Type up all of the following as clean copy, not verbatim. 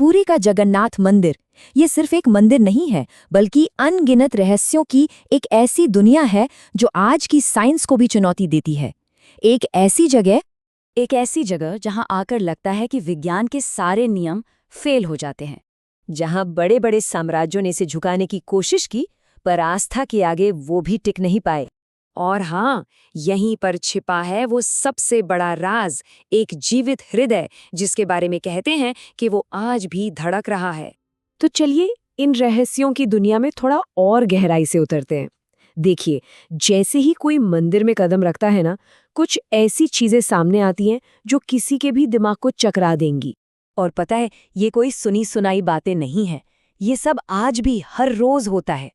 पुरी का जगन्नाथ मंदिर ये सिर्फ एक मंदिर नहीं है, बल्कि अनगिनत रहस्यों की एक ऐसी दुनिया है जो आज की साइंस को भी चुनौती देती है। एक ऐसी जगह जहां आकर लगता है कि विज्ञान के सारे नियम फेल हो जाते हैं, जहां बड़े बड़े साम्राज्यों ने इसे झुकाने की कोशिश की, पर आस्था के आगे वो भी टिक नहीं पाए। और हाँ, यहीं पर छिपा है वो सबसे बड़ा राज, एक जीवित हृदय जिसके बारे में कहते हैं कि वो आज भी धड़क रहा है। तो चलिए इन रहस्यों की दुनिया में थोड़ा और गहराई से उतरते हैं। देखिए, जैसे ही कोई मंदिर में कदम रखता है ना, कुछ ऐसी चीजें सामने आती हैं जो किसी के भी दिमाग को चकरा देंगी। और पता है, ये कोई सुनी सुनाई बातें नहीं है, ये सब आज भी हर रोज होता है।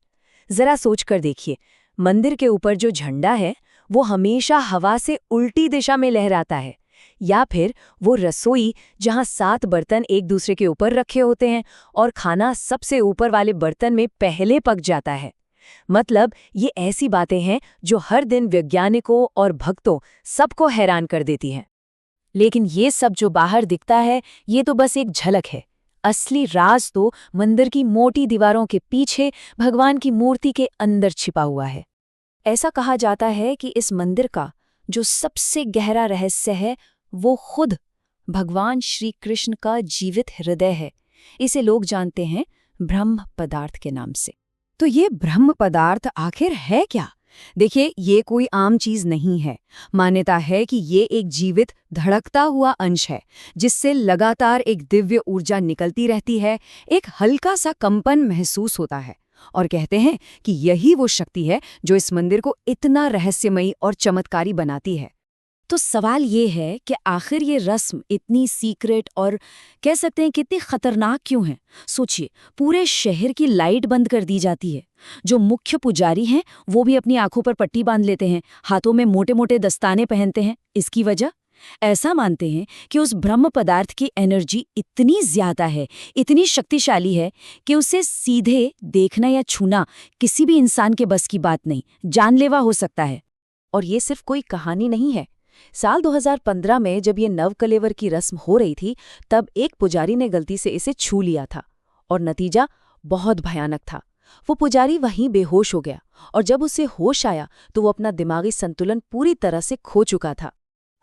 जरा सोच कर देखिए, मंदिर के ऊपर जो झंडा है वो हमेशा हवा से उल्टी दिशा में लहराता है, या फिर वो रसोई जहां 7 बर्तन एक दूसरे के ऊपर रखे होते हैं और खाना सबसे ऊपर वाले बर्तन में पहले पक जाता है। मतलब ये ऐसी बातें हैं जो हर दिन वैज्ञानिकों और भक्तों सबको हैरान कर देती हैं। लेकिन ये सब जो बाहर दिखता है, ये तो बस एक झलक है। असली राज तो मंदिर की मोटी दीवारों के पीछे भगवान की मूर्ति के अंदर छिपा हुआ है। ऐसा कहा जाता है कि इस मंदिर का जो सबसे गहरा रहस्य है वो खुद भगवान श्री कृष्ण का जीवित हृदय है। इसे लोग जानते हैं ब्रह्म पदार्थ के नाम से। तो ये ब्रह्म पदार्थ आखिर है क्या? देखिए, ये कोई आम चीज नहीं है। मान्यता है कि ये एक जीवित धड़कता हुआ अंश है जिससे लगातार एक दिव्य ऊर्जा निकलती रहती है, एक हल्का सा कंपन महसूस होता है। और कहते हैं कि यही वो शक्ति है जो इस मंदिर को इतना रहस्यमयी और चमत्कारी बनाती है। तो सवाल ये है कि आखिर ये रस्म इतनी सीक्रेट और कह सकते हैं कितनी खतरनाक क्यों है? सोचिए, पूरे शहर की लाइट बंद कर दी जाती है, जो मुख्य पुजारी हैं वो भी अपनी आंखों पर पट्टी बांध लेते हैं, हाथों में मोटे मोटे दस्ताने पहनते हैं। इसकी वजह? ऐसा मानते हैं कि उस ब्रह्म पदार्थ की एनर्जी इतनी ज्यादा है, इतनी शक्तिशाली है कि उसे सीधे देखना या छूना किसी भी इंसान के बस की बात नहीं, जानलेवा हो सकता है। और ये सिर्फ कोई कहानी नहीं है। साल 2015 में जब ये नवकलेवर की रस्म हो रही थी, तब एक पुजारी ने गलती से इसे छू लिया था और नतीजा बहुत भयानक था। वो पुजारी वहीं बेहोश हो गया और जब उसे होश आया तो वो अपना दिमागी संतुलन पूरी तरह से खो चुका था।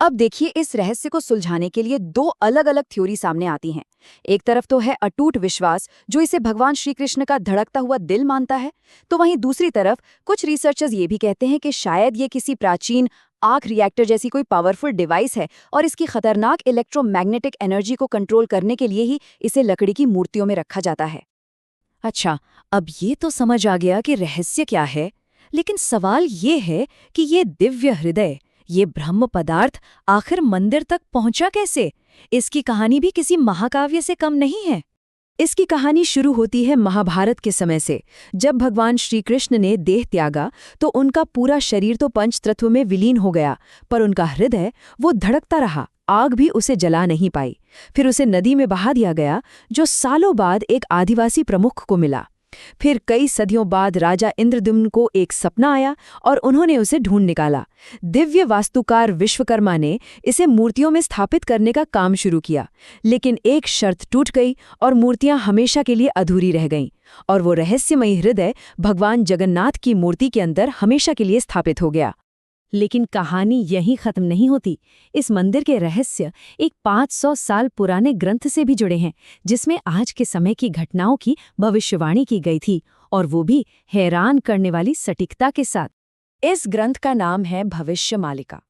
अब देखिए, इस रहस्य को सुलझाने के लिए 2 अलग-अलग थ्योरी सामने आती हैं। एक तरफ तो है अटूट विश्वास, जो इसे भगवान श्री कृष्ण का धड़कता हुआ दिल मानता है, तो वहीं दूसरी तरफ कुछ रिसर्चर्स ये भी कहते हैं कि शायद ये किसी प्राचीन आर्क रिएक्टर जैसी कोई पावरफुल डिवाइस है और इसकी खतरनाक इलेक्ट्रोमैग्नेटिक एनर्जी को कंट्रोल करने के लिए ही इसे लकड़ी की मूर्तियों में रखा जाता है। अच्छा, अब ये तो समझ आ गया कि रहस्य क्या है, लेकिन सवाल ये है कि ये दिव्य हृदय, ये ब्रह्म पदार्थ आखिर मंदिर तक पहुंचा कैसे? इसकी कहानी भी किसी महाकाव्य से कम नहीं है। इसकी कहानी शुरू होती है महाभारत के समय से। जब भगवान श्री कृष्ण ने देह त्यागा तो उनका पूरा शरीर तो पंचतत्व में विलीन हो गया, पर उनका हृदय वो धड़कता रहा, आग भी उसे जला नहीं पाई। फिर उसे नदी में बहा दिया गया, जो सालों बाद एक आदिवासी प्रमुख को मिला। फिर कई सदियों बाद राजा इंद्रद्युम्न को एक सपना आया और उन्होंने उसे ढूंढ निकाला। दिव्य वास्तुकार विश्वकर्मा ने इसे मूर्तियों में स्थापित करने का काम शुरू किया, लेकिन एक शर्त टूट गई और मूर्तियां हमेशा के लिए अधूरी रह गईं, और वो रहस्यमयी हृदय भगवान जगन्नाथ की मूर्ति के अंदर हमेशा के लिए स्थापित हो गया। लेकिन कहानी यहीं खत्म नहीं होती। इस मंदिर के रहस्य एक 500 साल पुराने ग्रंथ से भी जुड़े हैं, जिसमें आज के समय की घटनाओं की भविष्यवाणी की गई थी, और वो भी हैरान करने वाली सटीकता के साथ। इस ग्रंथ का नाम है भविष्यमालिका।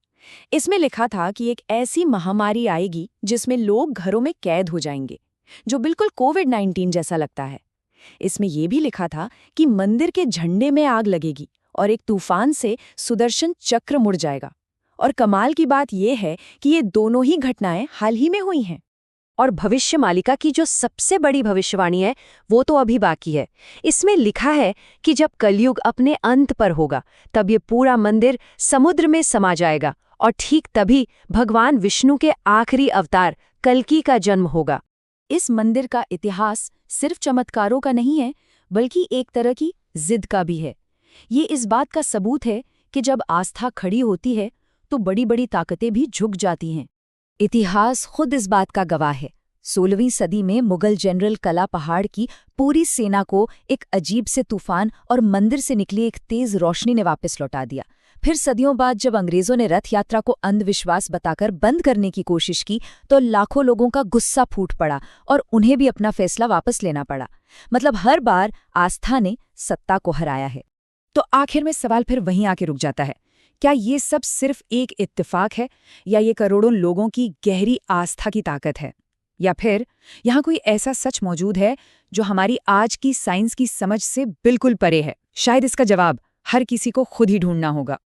इसमें लिखा था कि एक ऐसी महामारी आएगी जिसमें लोग घरों में कैद हो जाएंगे, जो बिल्कुल कोविड-19 जैसा लगता है। इसमें यह भी लिखा था कि मंदिर के झंडे में आग लगेगी और एक तूफान से सुदर्शन चक्र मुड़ जाएगा। और कमाल की बात यह है कि ये दोनों ही घटनाएं हाल ही में हुई हैं। और भविष्यमालिका की जो सबसे बड़ी भविष्यवाणी है वो तो अभी बाकी है। इसमें लिखा है कि जब कलयुग अपने अंत पर होगा, तब ये पूरा मंदिर समुद्र में समा जाएगा, और ठीक तभी भगवान विष्णु के आखिरी अवतार कल्कि का जन्म होगा। इस मंदिर का इतिहास सिर्फ चमत्कारों का नहीं है, बल्कि एक तरह की जिद का भी है। ये इस बात का सबूत है कि जब आस्था खड़ी होती है तो बड़ी बड़ी ताकतें भी झुक जाती हैं। इतिहास खुद इस बात का गवाह है। 16वीं सदी में मुगल जनरल कला पहाड़ की पूरी सेना को एक अजीब से तूफान और मंदिर से निकली एक तेज रोशनी ने वापस लौटा दिया। फिर सदियों बाद जब अंग्रेजों ने रथ यात्रा को अंधविश्वास बताकर बंद करने की कोशिश की तो लाखों लोगों का गुस्सा फूट पड़ा और उन्हें भी अपना फैसला वापस लेना पड़ा। मतलब हर बार आस्था ने सत्ता को हराया है। तो आखिर में सवाल फिर वहीं आके रुक जाता है, क्या ये सब सिर्फ एक इत्तेफाक है या ये करोड़ों लोगों की गहरी आस्था की ताकत है, या फिर यहाँ कोई ऐसा सच मौजूद है जो हमारी आज की साइंस की समझ से बिल्कुल परे है? शायद इसका जवाब हर किसी को खुद ही ढूंढना होगा।